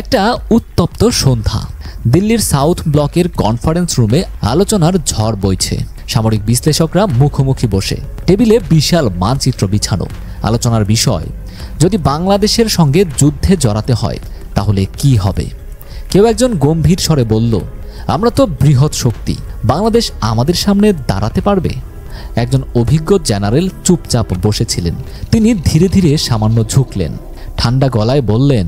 একটা উত্তপ্ত সন্ধ্যা। দিল্লির সাউথ ব্লকের কনফারেন্স রুমে আলোচনার ঝড় বইছে। সামরিক বিশ্লেষকরা মুখোমুখি বসে, টেবিলে বিশাল মানচিত্র বিছানো। আলোচনার বিষয়, যদি বাংলাদেশের সঙ্গে যুদ্ধে জড়াতে হয় তাহলে কি হবে। কেউ একজন গম্ভীর স্বরে বলল, আমরা তো বৃহৎ শক্তি, বাংলাদেশ আমাদের সামনে দাঁড়াতে পারবে। একজন অভিজ্ঞ জেনারেল চুপচাপ বসেছিলেন। তিনি ধীরে ধীরে সামান্য ঝুঁকলেন, ঠান্ডা গলায় বললেন,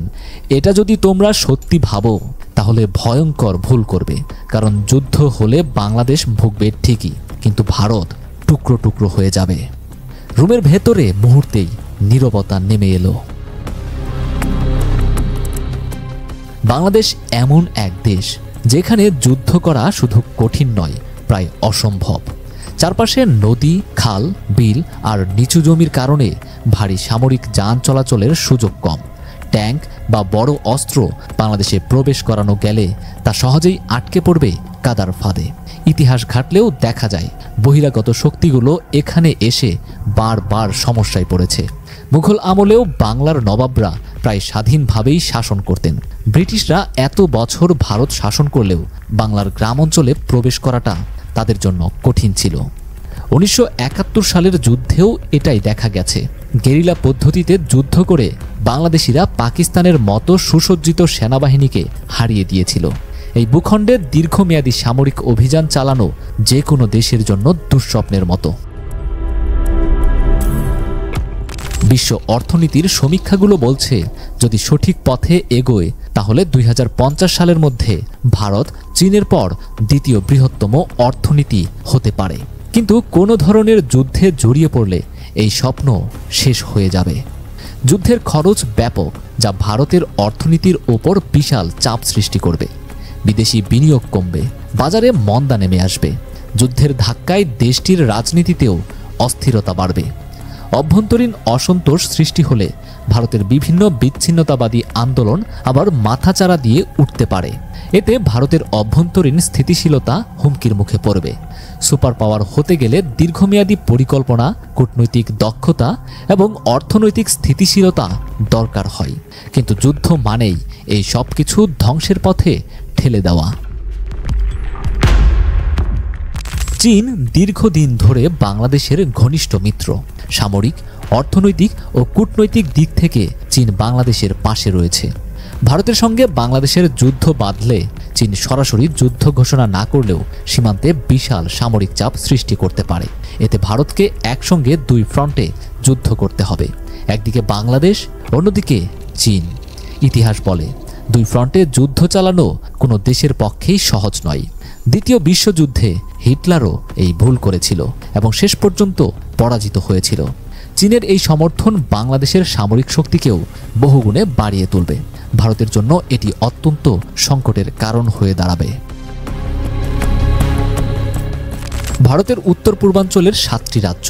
এটা যদি তোমরা সত্যি ভাবো তাহলে ভয়ঙ্কর ভুল করবে। কারণ যুদ্ধ হলে বাংলাদেশ ভুগবে ঠিকই, কিন্তু ভারত টুকরো টুকরো হয়ে যাবে। রুমের ভেতরে মুহূর্তেই নীরবতা নেমে এলো। বাংলাদেশ এমন এক দেশ যেখানে যুদ্ধ করা শুধু কঠিন নয়, প্রায় অসম্ভব। চারপাশে নদী, খাল, বিল আর নিচু জমির কারণে ভারী সামরিক যান চলাচলের সুযোগ কম। ট্যাঙ্ক বা বড় অস্ত্র বাংলাদেশে প্রবেশ করানো গেলে তা সহজেই আটকে পড়বে কাদার ফাঁদে। ইতিহাস ঘাটলেও দেখা যায় বহিরাগত শক্তিগুলো এখানে এসে বারবার সমস্যায় পড়েছে। মুঘল আমলেও বাংলার নবাবরা প্রায় স্বাধীনভাবেই শাসন করতেন। ব্রিটিশরা এত বছর ভারত শাসন করলেও বাংলার গ্রাম অঞ্চলে প্রবেশ করাটা তাদের জন্য কঠিন ছিল। 1971 সালের যুদ্ধেও এটাই দেখা গেছে। গেরিলা পদ্ধতিতে যুদ্ধ করে বাংলাদেশিরা পাকিস্তানের মতো সুসজ্জিত সেনাবাহিনীকে হারিয়ে দিয়েছিল। এই ভূখণ্ডে দীর্ঘমেয়াদী সামরিক অভিযান চালানো যে কোনো দেশের জন্য দুঃস্বপ্নের মতো। বিশ্ব অর্থনীতির সমীক্ষাগুলো বলছে, যদি সঠিক পথে এগোয় তাহলে 2050 সালের মধ্যে ভারত চীনের পর দ্বিতীয় বৃহত্তম অর্থনীতি হতে পারে। কিন্তু কোনো ধরনের যুদ্ধে জড়িয়ে পড়লে এই স্বপ্ন শেষ হয়ে যাবে। যুদ্ধের খরচ ব্যাপক, যা ভারতের অর্থনীতির ওপর বিশাল চাপ সৃষ্টি করবে। বিদেশি বিনিয়োগ কমবে, বাজারে মন্দা নেমে আসবে। যুদ্ধের ধাক্কায় দেশটির রাজনীতিতেও অস্থিরতা বাড়বে। অভ্যন্তরীণ অসন্তোষ সৃষ্টি হলে ভারতের বিভিন্ন বিচ্ছিন্নতাবাদী আন্দোলন আবার মাথাচাড়া দিয়ে উঠতে পারে। এতে ভারতের অভ্যন্তরীণ স্থিতিশীলতা হুমকির মুখে পড়বে। সুপার পাওয়ার হতে গেলে দীর্ঘমেয়াদী পরিকল্পনা, কূটনৈতিক দক্ষতা এবং অর্থনৈতিক স্থিতিশীলতা দরকার হয়। কিন্তু যুদ্ধ মানেই এই সব কিছু ধ্বংসের পথে ঠেলে দেওয়া। চীন দীর্ঘদিন ধরে বাংলাদেশের ঘনিষ্ঠ মিত্র। সামরিক, অর্থনৈতিক ও কূটনৈতিক দিক থেকে চীন বাংলাদেশের পাশে রয়েছে। ভারতের সঙ্গে বাংলাদেশের যুদ্ধ বাঁধলে চীন সরাসরি যুদ্ধ ঘোষণা না করলেও সীমান্তে বিশাল সামরিক চাপ সৃষ্টি করতে পারে। এতে ভারতকে একসঙ্গে দুই ফ্রন্টে যুদ্ধ করতে হবে, একদিকে বাংলাদেশ, অন্যদিকে চীন। ইতিহাস বলে, দুই ফ্রন্টে যুদ্ধ চালানো কোনো দেশের পক্ষেই সহজ নয়। দ্বিতীয় বিশ্বযুদ্ধে হিটলারও এই ভুল করেছিল এবং শেষ পর্যন্ত পরাজিত হয়েছিল। চীনের এই সমর্থন বাংলাদেশের সামরিক শক্তিকেও বহুগুণে বাড়িয়ে তুলবে। ভারতের জন্য এটি অত্যন্ত সংকটের কারণ হয়ে দাঁড়াবে। ভারতের উত্তর পূর্বাঞ্চলের 7টি রাজ্য,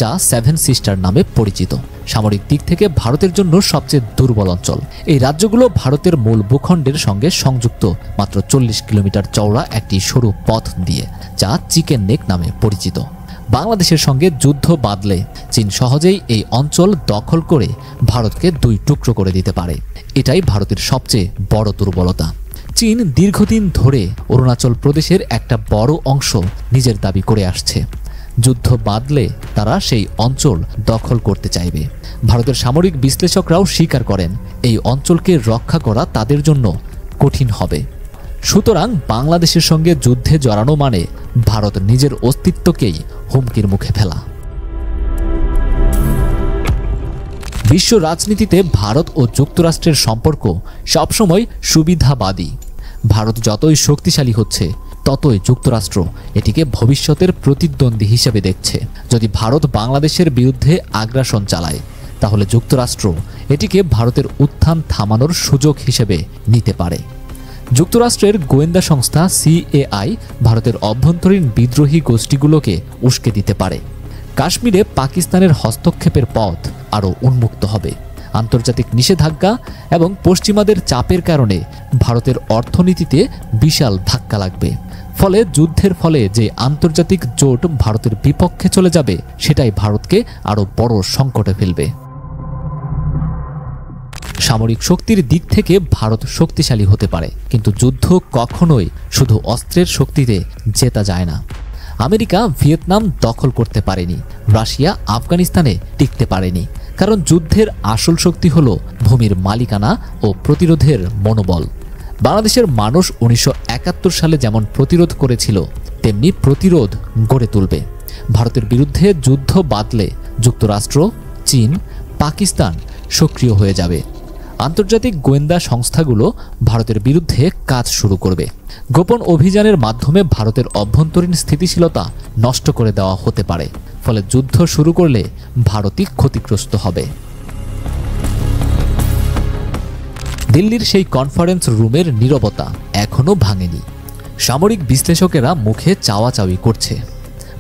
যা 7 সিস্টার নামে পরিচিত, সামরিক দিক থেকে ভারতের জন্য সবচেয়ে দুর্বল অঞ্চল। এই রাজ্যগুলো ভারতের মূল ভূখণ্ডের সঙ্গে সংযুক্ত মাত্র 40 কিলোমিটার চওড়া একটি সরু পথ দিয়ে, যা চিকেন নেক নামে পরিচিত। বাংলাদেশের সঙ্গে যুদ্ধ বাঁধলে চীন সহজেই এই অঞ্চল দখল করে ভারতকে দুই টুকরো করে দিতে পারে। এটাই ভারতের সবচেয়ে বড় দুর্বলতা। চীন দীর্ঘদিন ধরে অরুণাচল প্রদেশের একটা বড় অংশ নিজের দাবি করে আসছে। যুদ্ধ বাঁধলে তারা সেই অঞ্চল দখল করতে চাইবে। ভারতের সামরিক বিশ্লেষকরাও স্বীকার করেন, এই অঞ্চলকে রক্ষা করা তাদের জন্য কঠিন হবে। সুতরাং বাংলাদেশের সঙ্গে যুদ্ধে জড়ানো মানে ভারত নিজের অস্তিত্বকেই হুমকির মুখে ফেলা। বিশ্ব রাজনীতিতে ভারত ও যুক্তরাষ্ট্রের সম্পর্ক সবসময় সুবিধাবাদী। ভারত যতই শক্তিশালী হচ্ছে ততই যুক্তরাষ্ট্র এটিকে ভবিষ্যতের প্রতিদ্বন্দ্বী হিসেবে দেখছে। যদি ভারত বাংলাদেশের বিরুদ্ধে আগ্রাসন চালায় তাহলে যুক্তরাষ্ট্র এটিকে ভারতের উত্থান থামানোর সুযোগ হিসেবে নিতে পারে। যুক্তরাষ্ট্রের গোয়েন্দা সংস্থা সিএআই ভারতের অভ্যন্তরীণ বিদ্রোহী গোষ্ঠীগুলোকে উস্কে দিতে পারে। কাশ্মীরে পাকিস্তানের হস্তক্ষেপের পথ আরও উন্মুক্ত হবে। আন্তর্জাতিক নিষেধাজ্ঞা এবং পশ্চিমাদের চাপের কারণে ভারতের অর্থনীতিতে বিশাল ধাক্কা লাগবে। ফলে যুদ্ধের ফলে যে আন্তর্জাতিক জোট ভারতের বিপক্ষে চলে যাবে সেটাই ভারতকে আরও বড় সংকটে ফেলবে। সামরিক শক্তির দিক থেকে ভারত শক্তিশালী হতে পারে, কিন্তু যুদ্ধ কখনোই শুধু অস্ত্রের শক্তিতে জেতা যায় না। আমেরিকা ভিয়েতনাম দখল করতে পারেনি, রাশিয়া আফগানিস্তানে টিকতে পারেনি, কারণ যুদ্ধের আসল শক্তি হলো ভূমির মালিকানা ও প্রতিরোধের মনোবল। বাংলাদেশের মানুষ 1971 সালে যেমন প্রতিরোধ করেছিল, তেমনি প্রতিরোধ গড়ে তুলবে। ভারতের বিরুদ্ধে যুদ্ধ বাঁধলে যুক্তরাষ্ট্র, চীন, পাকিস্তান সক্রিয় হয়ে যাবে। আন্তর্জাতিক গোয়েন্দা সংস্থাগুলো ভারতের বিরুদ্ধে কাজ শুরু করবে। গোপন অভিযানের মাধ্যমে ভারতের অভ্যন্তরীণ স্থিতিশীলতা নষ্ট করে দেওয়া হতে পারে। ফলে যুদ্ধ শুরু করলে ভারতই ক্ষতিগ্রস্ত হবে। দিল্লির সেই কনফারেন্স রুমের নীরবতা এখনো ভাঙেনি। সামরিক বিশ্লেষকেরা মুখে চাওয়াচাওয়ি করছে।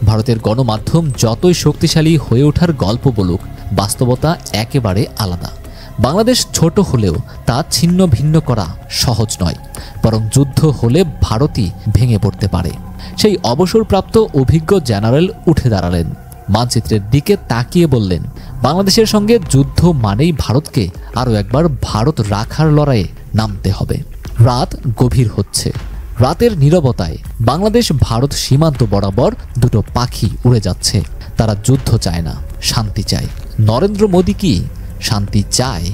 ভারতের গণমাধ্যম যতই শক্তিশালী হয়ে ওঠার গল্প বলুক, বাস্তবতা একেবারে আলাদা। বাংলাদেশ ছোট হলেও তা ছিন্ন ভিন্ন করা সহজ নয়, বরং যুদ্ধ হলে ভারতই ভেঙে পড়তে পারে। সেই অবসরপ্রাপ্ত অভিজ্ঞ জেনারেল উঠে দাঁড়ালেন, মানচিত্রের দিকে তাকিয়ে বললেন, বাংলাদেশের সঙ্গে যুদ্ধ মানেই ভারতকে আরও একবার ভারত রাখার লড়াইয়ে নামতে হবে। রাত গভীর হচ্ছে। রাতের নীরবতায় বাংলাদেশ ভারত সীমান্ত বরাবর দুটো পাখি উড়ে যাচ্ছে। তারা যুদ্ধ চায় না, শান্তি চায়। নরেন্দ্র মোদী কি শান্তি চায়?